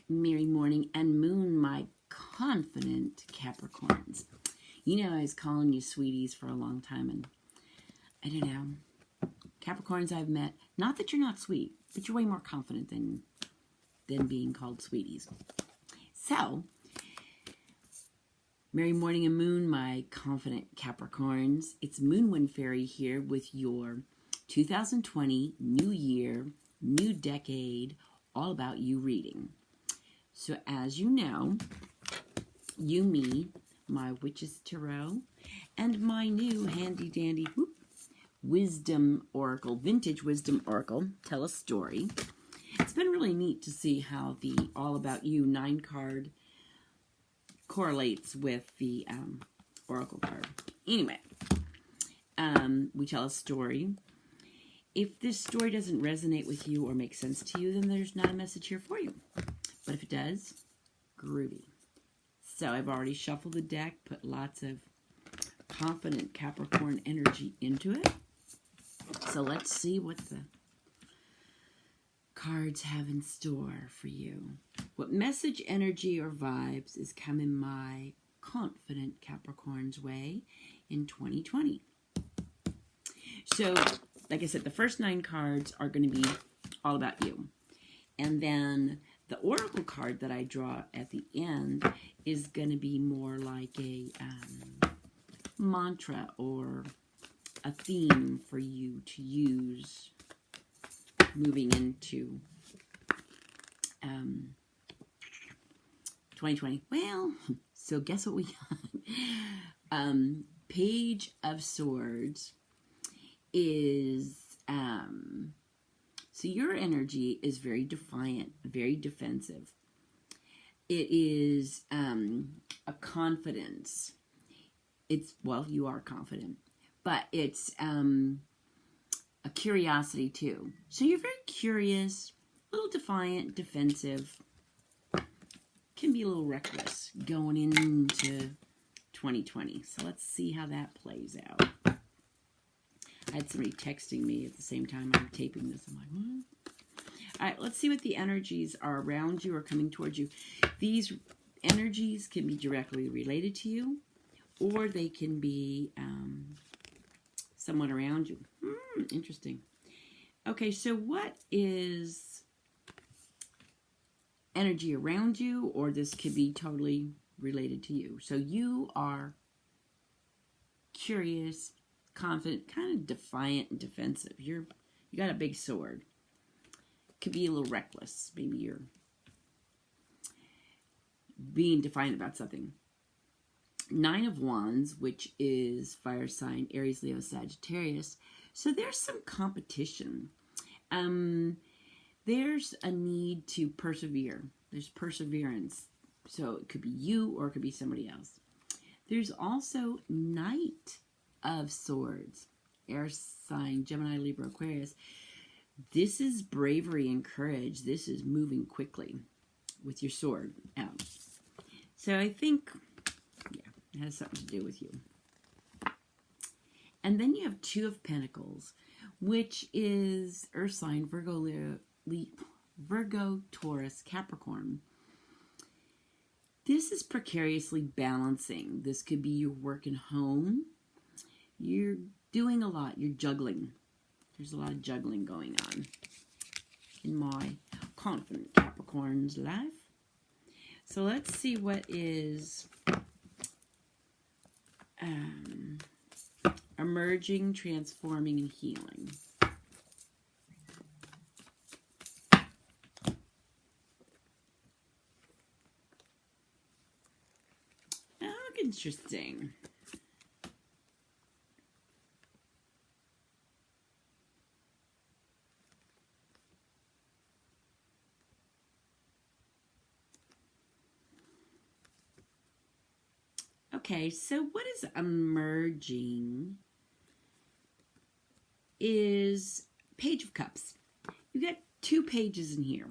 Merry morning and moon, my confident Capricorns. You know, I was calling you sweeties for a long time, and I don't know. Capricorns I've met, not that you're not sweet, but you're way more confident than being called sweeties. So, merry morning and moon, my confident Capricorns. It's Moon Wind Fairy here with your 2020 New Year, New Decade, All About You reading. So as you know, you, me, my Witch's Tarot, and my new handy dandy Wisdom Oracle, Vintage Wisdom Oracle, tell a story. It's been really neat to see how the All About You 9-card correlates with the Oracle card. Anyway, we tell a story. If this story doesn't resonate with you or make sense to you, then there's not a message here for you. But if it does, groovy. So I've already shuffled the deck, put lots of confident Capricorn energy into it. So let's see what the cards have in store for you. What message, energy, or vibes is coming my confident Capricorn's way in 2020? So, like I said, the first 9 cards are going to be all about you. And then the Oracle card that I draw at the end is going to be more like a mantra or a theme for you to use moving into 2020. Well, so guess what we got? Page of Swords is, so your energy is very defiant, very defensive. It is a confidence. It's, well, you are confident, but it's a curiosity too. So you're very curious, a little defiant, defensive, can be a little reckless going into 2020. So let's see how that plays out. I had somebody texting me at the same time I'm taping this. I'm like, what? All right, let's see what the energies are around you or coming towards you. These energies can be directly related to you, or they can be someone around you. Interesting. Okay, so what is energy around you, or this could be totally related to you? So you are curious, confident, kind of defiant and defensive. You got a big sword. Could be a little reckless. Maybe you're being defiant about something. 9 of Wands, which is fire sign, Aries, Leo, Sagittarius. So there's some competition. There's a need to persevere. There's perseverance. So it could be you or it could be somebody else. There's also Knight of Swords, air sign, Gemini, Libra, Aquarius. This is bravery and courage. This is moving quickly with your sword out. So I think, yeah, it has something to do with you. And then you have 2 of Pentacles, which is earth sign, Virgo, Taurus, Capricorn. This is precariously balancing. This could be your work and home. You're doing a lot. You're juggling. There's a lot of juggling going on in my confident Capricorn's life. So let's see what is emerging, transforming, and healing. Oh, interesting. Okay, so what is emerging is Page of Cups. You got 2 pages in here.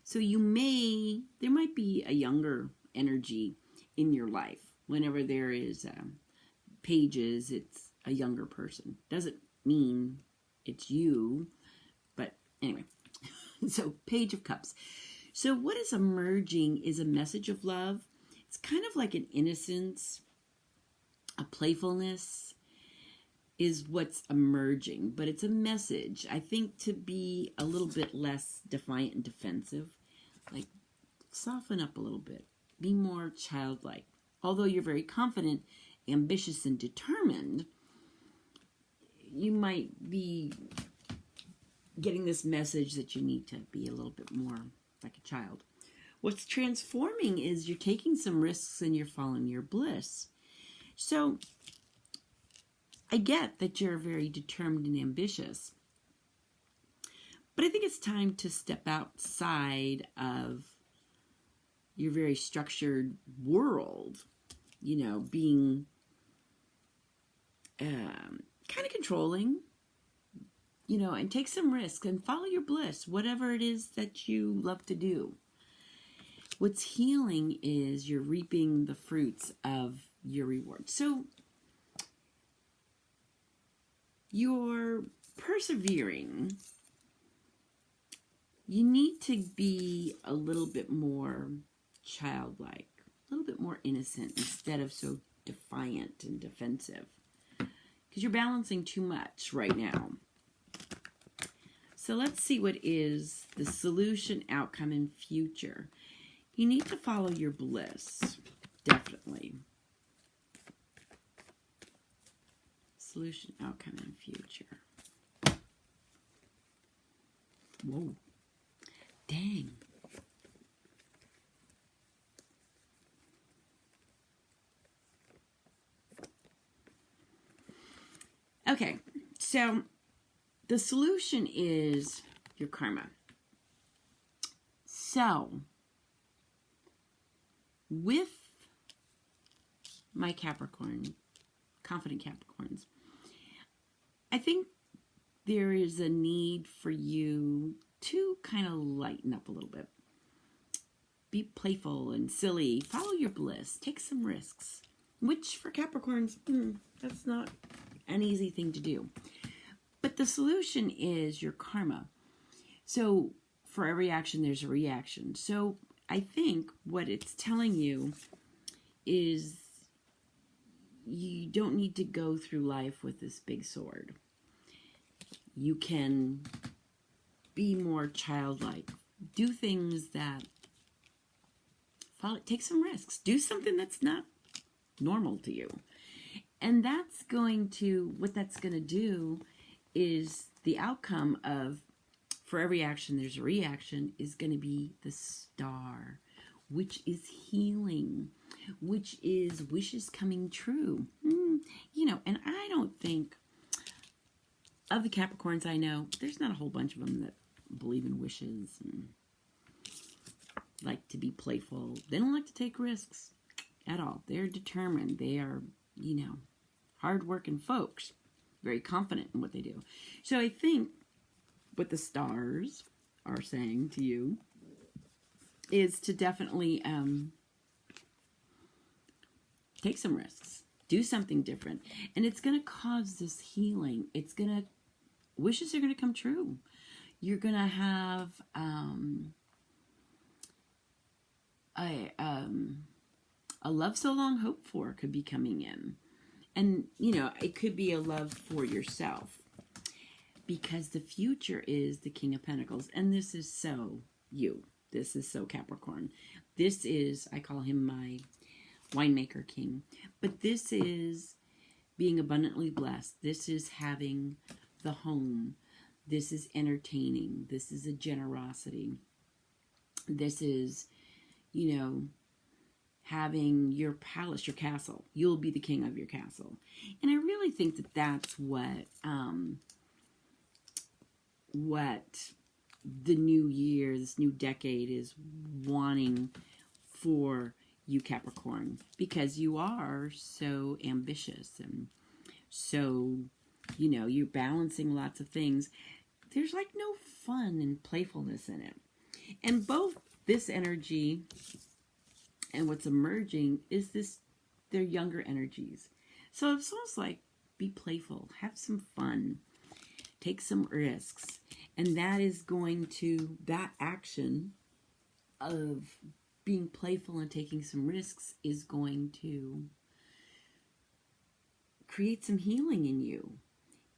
So there might be a younger energy in your life. Whenever there is pages, it's a younger person. Doesn't mean it's you, but anyway. So Page of Cups. So what is emerging is a message of love. It's kind of like an innocence, a playfulness is what's emerging, but it's a message, I think, to be a little bit less defiant and defensive. Like, soften up a little bit. Be more childlike. Although you're very confident, ambitious, and determined, you might be getting this message that you need to be a little bit more like a child. What's transforming is you're taking some risks and you're following your bliss. So I get that you're very determined and ambitious, but I think it's time to step outside of your very structured world, you know, being kind of controlling, you know, and take some risks and follow your bliss, whatever it is that you love to do. What's healing is you're reaping the fruits of your reward. So you're persevering. You need to be a little bit more childlike, a little bit more innocent instead of so defiant and defensive, because you're balancing too much right now. So let's see what is the solution, outcome, and future. You need to follow your bliss, definitely. Solution, outcome, and future. Whoa. Dang. Okay, so the solution is your karma. So, with my Capricorn, confident Capricorns, I think there is a need for you to kind of lighten up a little bit. Be playful and silly. Follow your bliss. Take some risks, which for Capricorns, that's not an easy thing to do. But the solution is your karma. So for every action, there's a reaction. So I think what it's telling you is you don't need to go through life with this big sword. You can be more childlike. Do things that follow, take some risks. Do something that's not normal to you. And that's going to, what that's going to do is the outcome of, for every action there's a reaction, is going to be the star, which is healing, which is wishes coming true. You know, and I don't think, of the Capricorns I know, there's not a whole bunch of them that believe in wishes and like to be playful. They don't like to take risks at all. They're determined. They are, you know, hard-working folks, very confident in what they do. So I think what the stars are saying to you is to definitely take some risks, do something different, and it's going to cause this healing. It's going to, wishes are going to come true. You're going to have a love so long hoped for could be coming in. And, you know, it could be a love for yourself, because the future is the King of Pentacles. And this is so you. This is so Capricorn. This is, I call him my winemaker king. But this is being abundantly blessed. This is having the home. This is entertaining. This is a generosity. This is, you know, having your palace, your castle. You'll be the king of your castle. And I really think that that's what the new year, this new decade is wanting for you, Capricorn, because you are so ambitious and so, you know, you're balancing lots of things. There's like no fun and playfulness in it. And both this energy and what's emerging is this, they're younger energies. So it's almost like, be playful, have some fun, take some risks. And that is going to, that action of being playful and taking some risks is going to create some healing in you.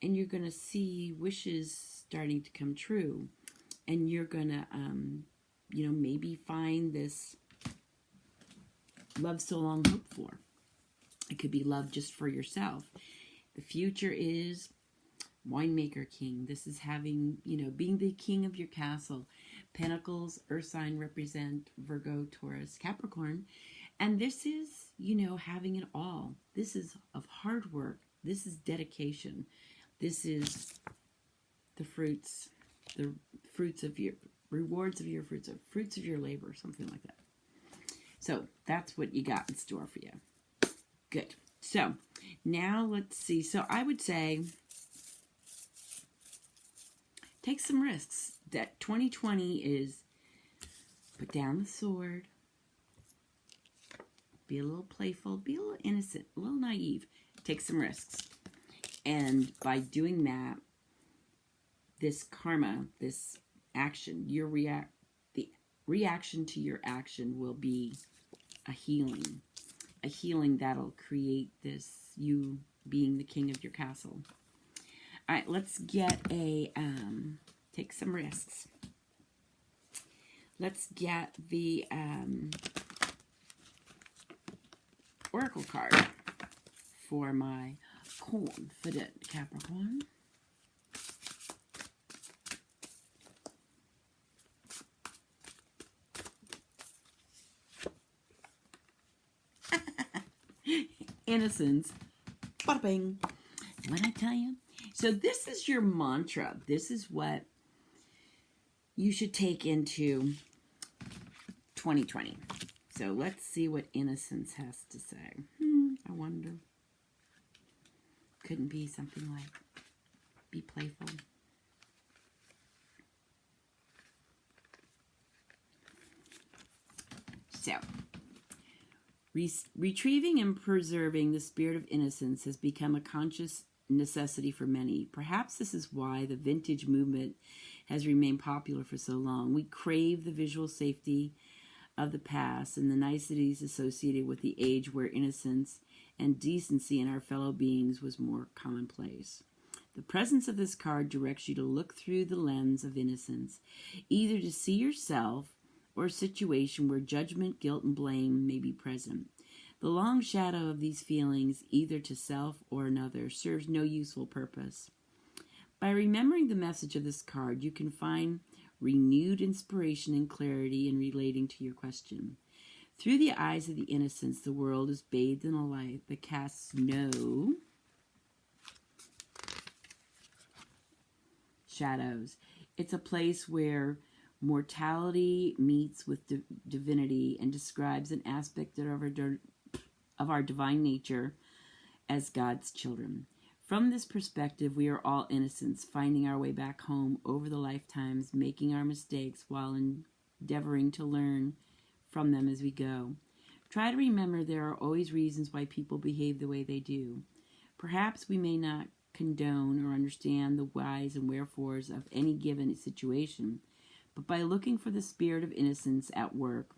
And you're going to see wishes starting to come true. And you're going to, maybe find this love so long hoped for. It could be love just for yourself. The future is winemaker king. This is having, being the king of your castle. Pentacles, earth sign represent Virgo, Taurus, Capricorn. And this is, having it all. This is of hard work. This is dedication. This is the fruits of your rewards of your fruits of your labor, something like that. So that's what you got in store for you. Good. So now let's see. So I would say take some risks. That 2020 is put down the sword, be a little playful, be a little innocent, a little naive, take some risks. And by doing that, this karma, this action, the reaction to your action will be a healing that'll create this, you being the king of your castle. All right, let's get take some risks. Let's get the Oracle card for my confident Capricorn. Innocence. Bada bing. What I tell you? So this is your mantra. This is what you should take into 2020. So let's see what Innocence has to say. I wonder. Couldn't be something like, be playful. So, retrieving and preserving the spirit of innocence has become a conscious necessity for many. Perhaps this is why the vintage movement has remained popular for so long. We crave the visual safety of the past and the niceties associated with the age where innocence and decency in our fellow beings was more commonplace. The presence of this card directs you to look through the lens of innocence, either to see yourself or a situation where judgment, guilt, and blame may be present. The long shadow of these feelings, either to self or another, serves no useful purpose. By remembering the message of this card, you can find renewed inspiration and clarity in relating to your question. Through the eyes of the innocence, the world is bathed in a light that casts no shadows. It's a place where mortality meets with divinity and describes an aspect of our divine nature as God's children. From this perspective, we are all innocents, finding our way back home over the lifetimes, making our mistakes while endeavoring to learn from them as we go. Try to remember there are always reasons why people behave the way they do. Perhaps we may not condone or understand the whys and wherefores of any given situation, but by looking for the spirit of innocence at work,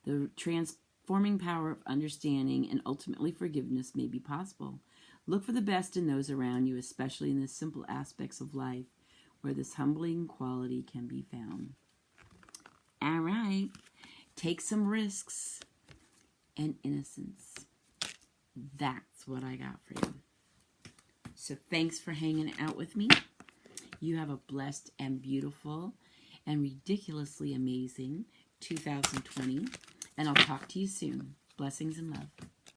the transforming power of understanding and ultimately forgiveness may be possible. Look for the best in those around you, especially in the simple aspects of life where this humbling quality can be found. All right. Take some risks and innocence. That's what I got for you. So thanks for hanging out with me. You have a blessed and beautiful and ridiculously amazing 2020. And I'll talk to you soon. Blessings and love.